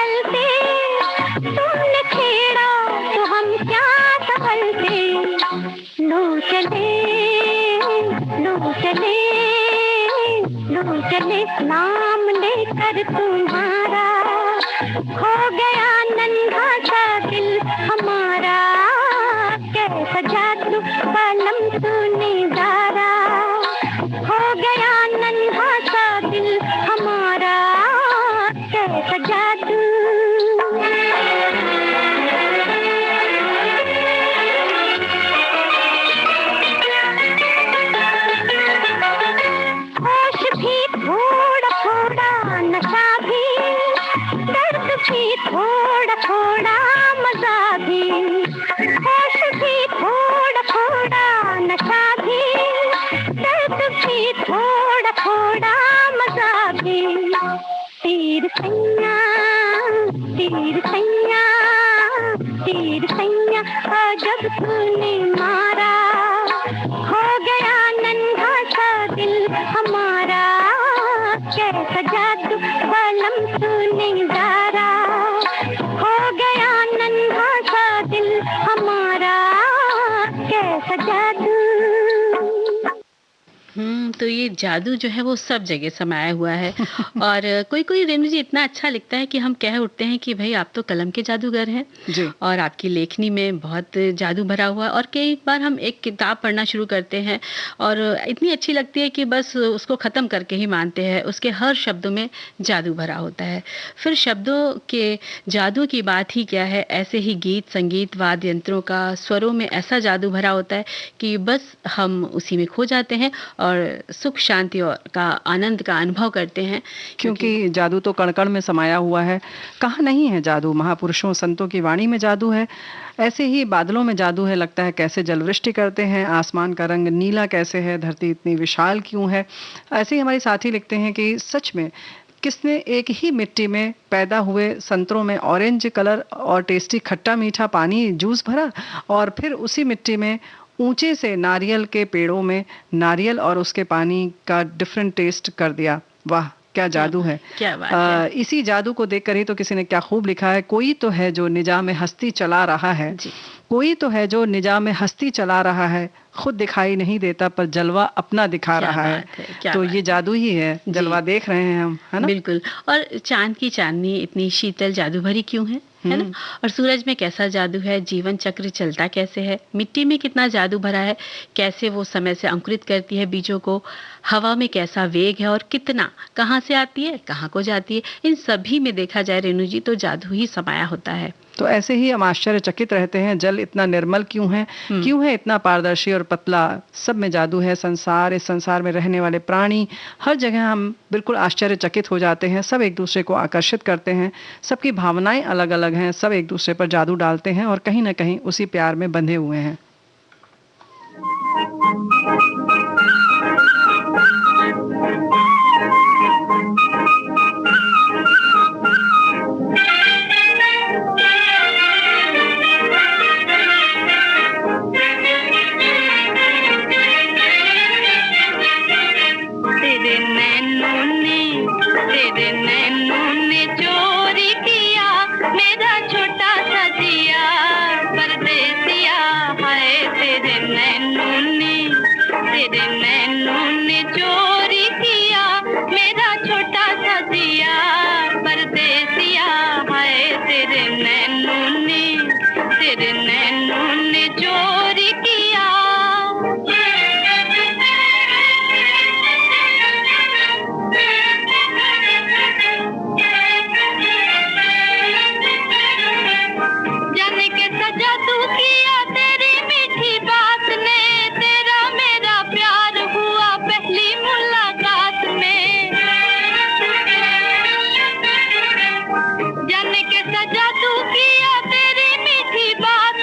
चलते, तुमने छेड़ा तो हम क्या संभलते। लो चले, लो चले, लो चले नाम लेकर तुम्हारा, खो गया नन्हा सा दिल हमारा, कैसा जादू बालम तूने डारा, खो गया नन्हा सा दिल हमारा, कैसा जादू। होश भी थोड़ा थोड़ा, नशा भी, दर्द भी थोड़ा थोड़ा, मजा भी। होश भी थोड़ा थोड़ा, नशा भी, दर्द भी थोड़ा थोड़ा, मजा भी। तीर सैया, तीर सैया, तीर सैया, जब तूने मारा, हो गया नन्हा सा दिल हमारा, कैसा जादू बालम तूने डारा, हो गया नन्हा सा दिल हमारा, कैसा जादू। तो ये जादू जो है वो सब जगह समाया हुआ है। और कोई कोई रेणु जी इतना अच्छा लिखता है कि हम कह उठते हैं कि भाई आप तो कलम के जादूगर हैं जी। और आपकी लेखनी में बहुत जादू भरा हुआ है। और कई बार हम एक किताब पढ़ना शुरू करते हैं और इतनी अच्छी लगती है कि बस उसको ख़त्म करके ही मानते हैं। उसके हर शब्दों में जादू भरा होता है। फिर शब्दों के जादू की बात ही क्या है, ऐसे ही गीत संगीत वाद्य यंत्रों का स्वरों में ऐसा जादू भरा होता है कि बस हम उसी में खो जाते हैं और सुख शांति और का आनंद का अनुभव करते हैं। क्योंकि जादू तो कण कण में समाया हुआ है। कहाँ नहीं है जादू, महापुरुषों संतों की वाणी में जादू है, ऐसे ही बादलों में जादू है। लगता है कैसे जलवृष्टि करते हैं, आसमान का रंग नीला कैसे है, धरती इतनी विशाल क्यों है। ऐसे ही हमारे साथी लिखते हैं कि सच में किसने एक ही मिट्टी में पैदा हुए संतरों में ऑरेंज कलर और टेस्टी खट्टा मीठा पानी जूस भरा, और फिर उसी मिट्टी में ऊंचे से नारियल के पेड़ों में नारियल और उसके पानी का डिफरेंट टेस्ट कर दिया। वाह क्या जादू है। क्या बात है। इसी जादू को देखकर ही तो किसी ने क्या खूब लिखा है, कोई तो है जो निजाम हस्ती चला रहा है, कोई तो है जो निजाम हस्ती चला रहा है, खुद दिखाई नहीं देता पर जलवा अपना दिखा रहा है। तो ये जादू ही है, जलवा देख रहे हैं हम, है ना। बिल्कुल। और चांद की चांदनी इतनी शीतल जादू भरी क्यों है ना। और सूरज में कैसा जादू है, जीवन चक्र चलता कैसे है, मिट्टी में कितना जादू भरा है, कैसे वो समय से अंकुरित करती है बीजों को, हवा में कैसा वेग है और कितना कहाँ से आती है कहाँ को जाती है। इन सभी में देखा जाए रेणु जी तो जादू ही समाया होता है। तो ऐसे ही हम आश्चर्यचकित रहते हैं, जल इतना निर्मल क्यों है इतना पारदर्शी और पतला, सब में जादू है। संसार, इस संसार में रहने वाले प्राणी, हर जगह हम बिल्कुल आश्चर्यचकित हो जाते हैं। सब एक दूसरे को आकर्षित करते हैं, सबकी भावनाएं अलग अलग हैं, सब एक दूसरे पर जादू डालते हैं और कहीं ना कहीं उसी प्यार में बंधे हुए हैं। तेरे नैनों ने चोरी किया मेरा छोटा सा जिया, परदेसिया हाय तेरे नैनों ने चोरी किया मेरा छोटा सा जिया, परदेसिया हाय तेरे नैनों ने चोरी किया। जाने कैसा जादू किया तेरी मीठी बात ने, तेरा मेरा प्यार हुआ पहली मुलाकात में। जाने कैसा जादू किया तेरी मीठी बात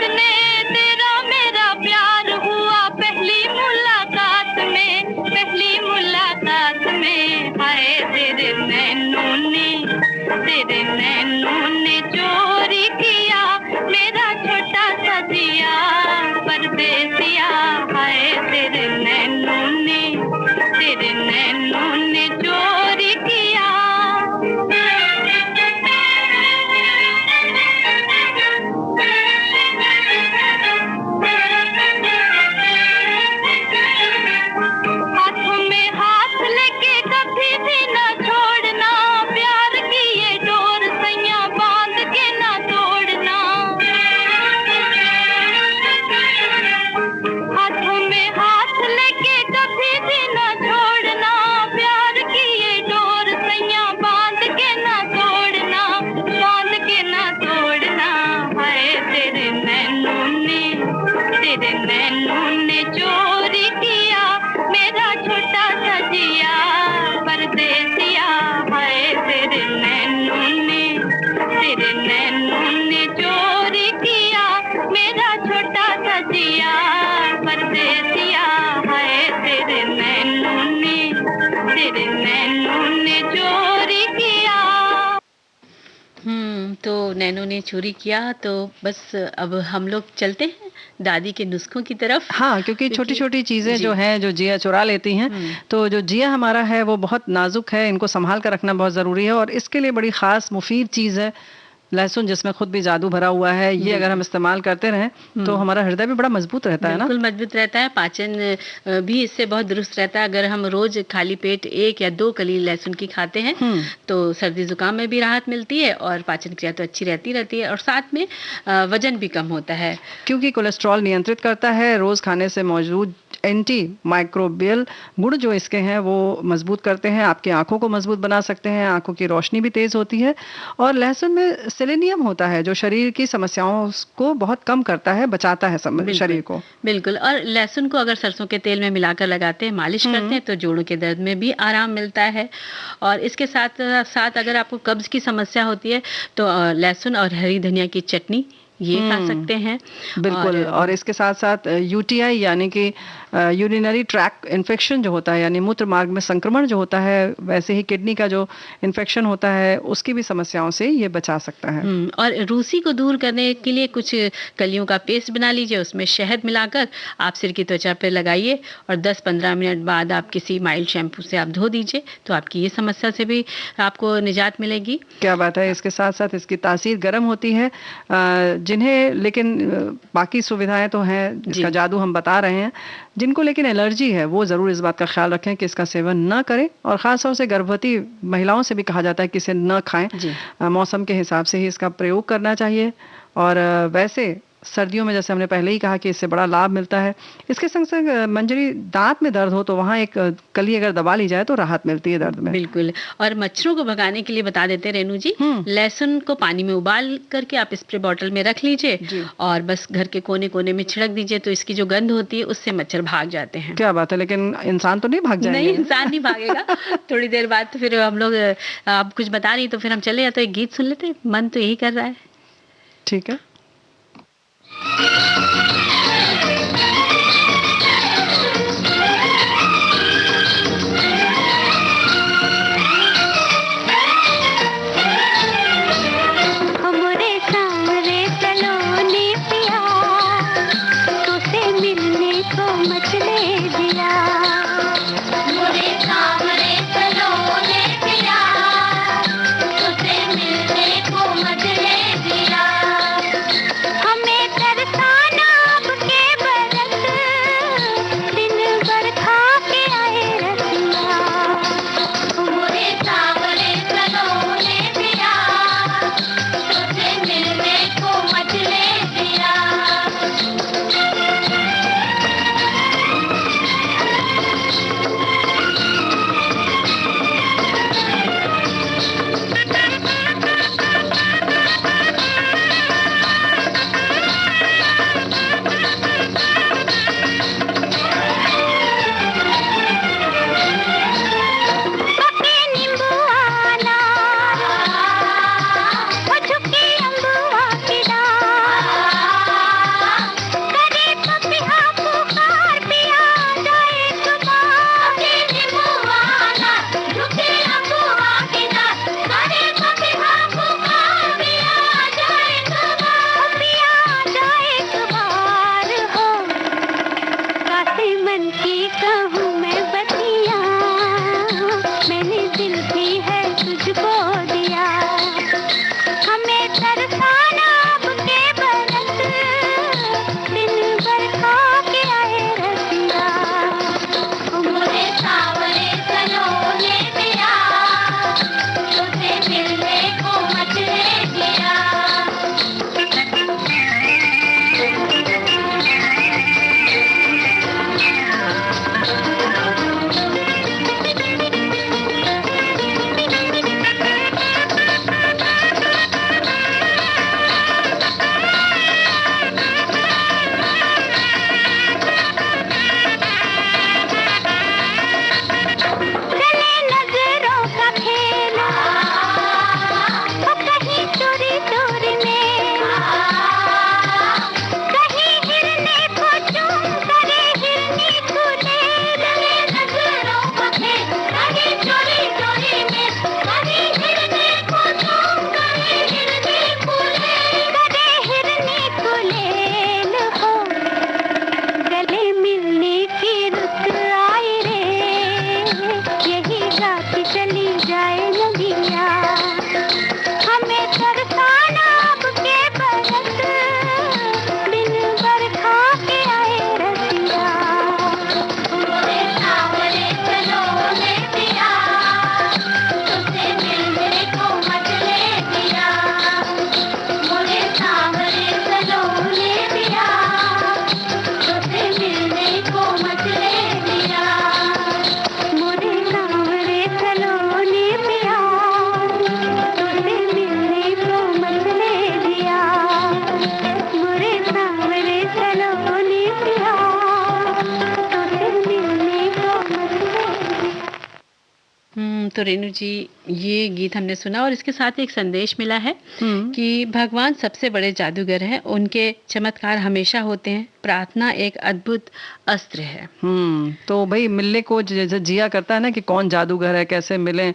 नैनो ने चोरी किया, तो बस अब हम लोग चलते हैं दादी के नुस्खों की तरफ। हाँ, क्योंकि छोटी छोटी चीजें जी। जो हैं जो जिया चुरा लेती हैं, तो जो जिया हमारा है वो बहुत नाजुक है, इनको संभाल कर रखना बहुत जरूरी है। और इसके लिए बड़ी खास मुफीद चीज है लहसुन, जिसमें खुद भी जादू भरा हुआ है। ये अगर हम इस्तेमाल करते रहें तो हमारा हृदय भी बड़ा मजबूत रहता है ना। बिल्कुल मजबूत रहता है, पाचन भी इससे बहुत दुरुस्त रहता है। अगर हम रोज खाली पेट 1 या 2 कली लहसुन की खाते हैं तो सर्दी जुकाम में भी राहत मिलती है और पाचन क्रिया तो अच्छी रहती है और साथ में वजन भी कम होता है। क्योंकि कोलेस्ट्रॉल नियंत्रित करता है, रोज खाने से मौजूद एंटी माइक्रोबियल गुण जो इसके हैं वो मजबूत करते हैं, आपकी आंखों को मजबूत बना सकते हैं, आंखों की रोशनी भी तेज होती है। और लहसुन में सेलेनियम होता है जो शरीर की समस्याओं को बहुत कम करता है, बचाता है शरीर को। बिल्कुल। और लहसुन को अगर सरसों के तेल में मिलाकर लगाते हैं, मालिश करते हैं तो जोड़ों के दर्द में भी आराम मिलता है। और इसके साथ साथ अगर आपको कब्ज की समस्या होती है तो लहसुन और हरी धनिया की चटनी ये खा सकते हैं। बिल्कुल। और इसके साथ साथ यूटीआई यानी कि यूरिनरी ट्रैक इन्फेक्शन जो होता है, यानी मूत्र मार्ग में संक्रमण जो होता है, वैसे ही किडनी का जो इन्फेक्शन होता है उसकी भी समस्याओं से ये बचा सकता है। और रूसी को दूर करने के लिए कुछ कलियों का पेस्ट बना लीजिए, उसमें शहद मिलाकर आप सिर की त्वचा पर लगाइए और 10-15 मिनट बाद आप किसी माइल्ड शैम्पू से आप धो दीजिए, तो आपकी ये समस्या से भी आपको निजात मिलेगी। क्या बात है। इसके साथ साथ इसकी तासीर गर्म होती है, जिन्हें लेकिन बाकी सुविधाएं तो हैं, इसका जादू हम बता रहे हैं। जिनको लेकिन एलर्जी है वो जरूर इस बात का ख्याल रखें कि इसका सेवन न करें। और खास तौर से गर्भवती महिलाओं से भी कहा जाता है कि इसे न खाएं, मौसम के हिसाब से ही इसका प्रयोग करना चाहिए। और वैसे सर्दियों में जैसे हमने पहले ही कहा कि इससे बड़ा लाभ मिलता है। इसके संग संग मंजरी दांत में दर्द हो तो वहाँ एक कली अगर दबा ली जाए तो राहत मिलती है दर्द में। बिल्कुल। और मच्छरों को भगाने के लिए बता देते रेनू जी, लहसुन को पानी में उबाल करके आप स्प्रे बॉटल में रख लीजिए और बस घर के कोने कोने में छिड़क दीजिए, तो इसकी जो गंध होती है उससे मच्छर भाग जाते हैं। क्या बात है। लेकिन इंसान तो नहीं भाग जाएंगे? नहीं, इंसान नहीं भागेगा। थोड़ी देर बाद तो फिर हम लोग, आप कुछ बता रही तो फिर हम चले, या तो एक गीत सुन लेते, मन तो यही कर रहा है। ठीक है। हमरे सामने चलो नी पिया, तुझसे मिलने को मचले दिया। हमरे सामने चलो नी पिया, तुझसे मिलने को मचले दिया। तो रेणु जी, ये गीत हमने सुना और इसके साथ एक संदेश मिला है कि भगवान सबसे बड़े जादूगर हैं, उनके चमत्कार हमेशा होते हैं, प्रार्थना एक अद्भुत अस्त्र है। तो भाई मिलने को जैसे जिया करता है ना कि कौन जादूगर है, कैसे मिले,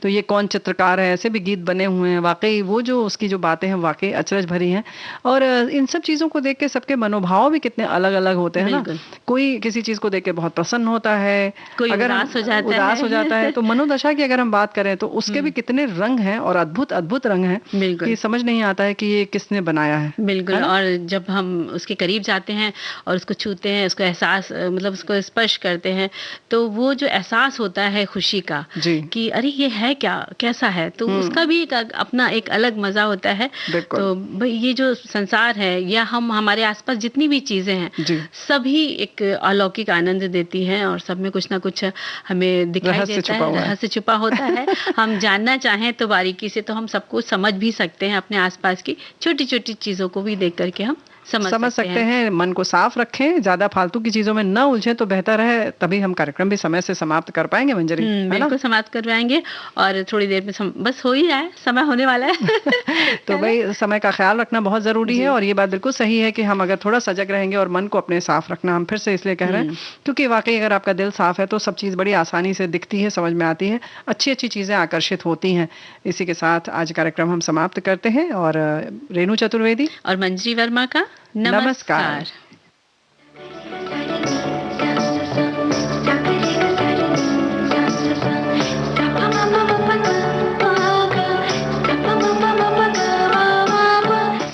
तो ये कौन चित्रकार है, ऐसे भी गीत बने हुए हैं। वाकई वो जो उसकी जो बातें हैं वाकई अचरज भरी हैं। और इन सब चीजों को देख के सबके मनोभाव भी कितने अलग अलग होते हैं ना। कोई किसी चीज को देख के बहुत प्रसन्न होता है, कोई अगर उदास हो जाता है। तो मनोदशा की अगर हम बात करें तो उसके भी कितने रंग हैं और अद्भुत अद्भुत रंग हैं कि समझ नहीं आता है कि ये किसने बनाया है। बिल्कुल। और जब हम उसके करीब जाते हैं और उसको छूते हैं, उसको एहसास मतलब उसको स्पर्श करते हैं, तो वो जो एहसास होता है खुशी का कि अरे ये है क्या, कैसा है, तो उसका भी अपना एक अलग मजा होता है। तो भाई ये जो संसार है या हम हमारे आसपास जितनी भी चीजें हैं सभी एक अलौकिक आनंद देती हैं और सब में कुछ ना कुछ हमें दिखाई देता है, रहस्य छुपा होता है। हम जानना चाहें तो बारीकी से तो हम सबको समझ भी सकते हैं, अपने आसपास की छोटी छोटी चीजों को भी देख करके हम समझ सकते हैं। मन को साफ रखें, ज्यादा फालतू की चीजों में न उलझे तो बेहतर है, तभी हम कार्यक्रम भी समय से समाप्त कर पाएंगे। मंजरी, बिल्कुल समाप्त कर पाएंगे और थोड़ी देर में बस हो ही जाए, समय होने वाला है। तो भाई समय का ख्याल रखना बहुत जरूरी है और ये बात बिल्कुल सही है कि हम अगर थोड़ा सजग रहेंगे और मन को अपने साफ रखना, हम फिर से इसलिए कह रहे हैं क्योंकि वाकई अगर आपका दिल साफ है तो सब चीज बड़ी आसानी से दिखती है, समझ में आती है, अच्छी अच्छी चीजें आकर्षित होती हैं। इसी के साथ आज कार्यक्रम हम समाप्त करते हैं और रेणु चतुर्वेदी और मंजरी वर्मा का नमस्कार।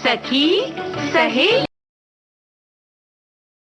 सखी सहेली।